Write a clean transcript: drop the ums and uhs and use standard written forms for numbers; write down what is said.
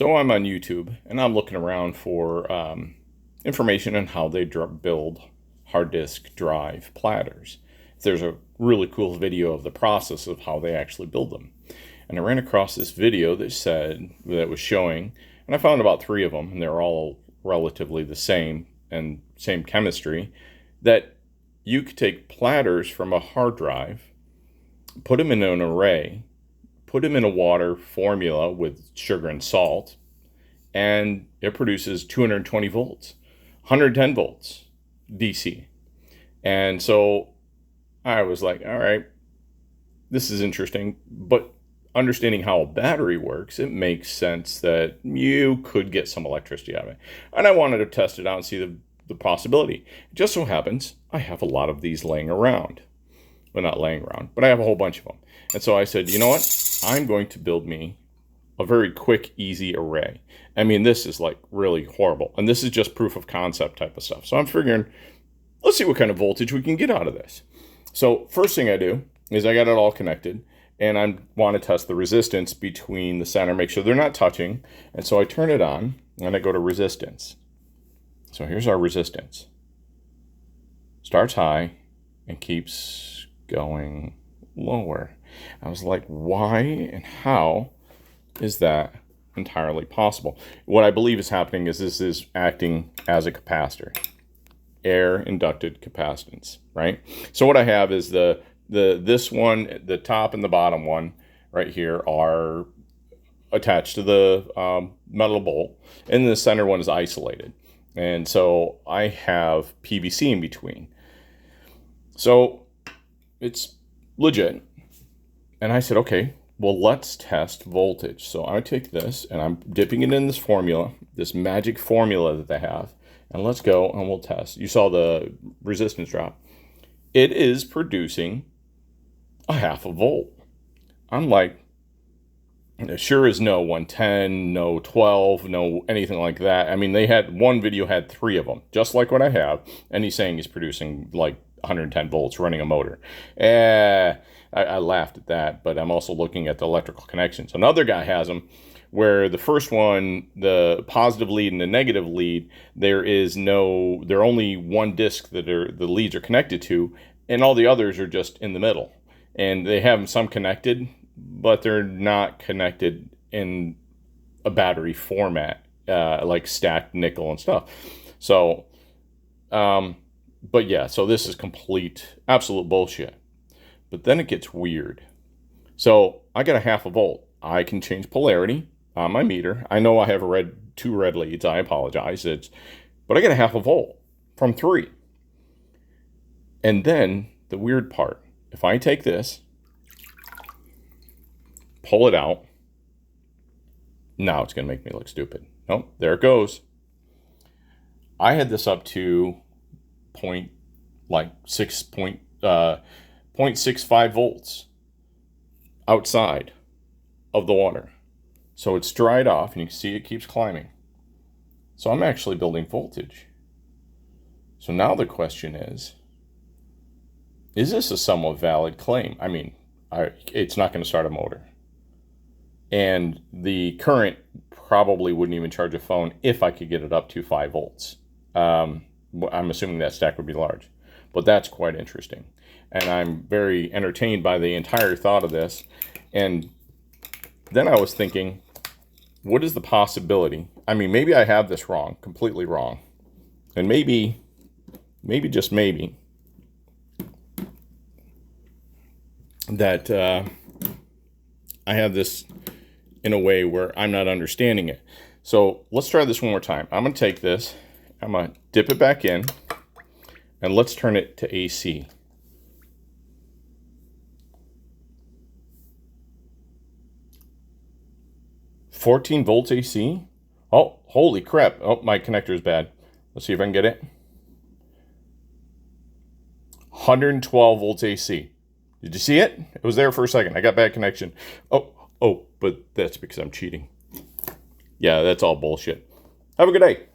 So I'm on YouTube and I'm looking around for information on how they build hard disk drive platters. There's a really cool video of the process of how they actually build them. And I ran across this video that was showing, and I found about 3 of them, and they're all relatively the same and same chemistry, that you could take platters from a hard drive, put them in an array, put them in a water formula with sugar and salt, and it produces 220 volts, 110 volts DC. And so I was like, all right, this is interesting, but understanding how a battery works, it makes sense that you could get some electricity out of it. And I wanted to test it out and see the possibility. It just so happens I have a lot of these laying around. Well, not laying around, but I have a whole bunch of them. And so I said, you know what? I'm going to build me a very quick, easy array. I mean, this is like really horrible. And this is just proof of concept type of stuff. So I'm figuring, let's see what kind of voltage we can get out of this. So first thing I do is I got it all connected, and I want to test the resistance between the center, make sure they're not touching. And so I turn it on and I go to resistance. So here's our resistance. Starts high and keeps going lower. I was like, why and how is that entirely possible? What I believe is happening is this is acting as a capacitor. Air inducted capacitance, right? So what I have is this one, the top and the bottom one right here are attached to the metal bolt, and the center one is isolated. And so I have PVC in between. So it's legit. And I said, okay, well, let's test voltage. So I take this and I'm dipping it in this formula, this magic formula that they have, and let's go and we'll test. You saw the resistance drop. It is producing a 0.5 volt. I'm like, sure as no 110, no 12, no anything like that. I mean, one video had 3 of them, just like what I have, and he's saying he's producing like 110 volts running a motor. I laughed at that, but I'm also looking at the electrical connections. Another guy has them where the first one, the positive lead and the negative lead, there are only one disc that the leads are connected to, and all the others are just in the middle. And they have some connected, but they're not connected in a battery format, like stacked nickel and stuff. So, but yeah, so this is absolute bullshit. But then it gets weird. So I got a 0.5 volt. I can change polarity on my meter. I know I have 2 red leads. I apologize. But I got a 0.5 volt from 3. And then the weird part, if I take this, pull it out, now it's going to make me look stupid. Nope, there it goes. I had this up to 0.65 volts outside of the water. So it's dried off, and you can see it keeps climbing. So I'm actually building voltage. So now the question is this a somewhat valid claim? I mean, it's not going to start a motor. And the current probably wouldn't even charge a phone if I could get it up to 5 volts. I'm assuming that stack would be large. But that's quite interesting. And I'm very entertained by the entire thought of this. And then I was thinking, what is the possibility? I mean, maybe I have this wrong, completely wrong. And maybe just maybe, that I have this in a way where I'm not understanding it. So let's try this one more time. I'm going to take this, I'm going to dip it back in, and let's turn it to AC. $14 volts AC? Oh, holy crap. Oh, my connector is bad. Let's see if I can get it. 112 volts AC. Did you see it? It was there for a second. I got bad connection. Oh, but that's because I'm cheating. Yeah, that's all bullshit. Have a good day.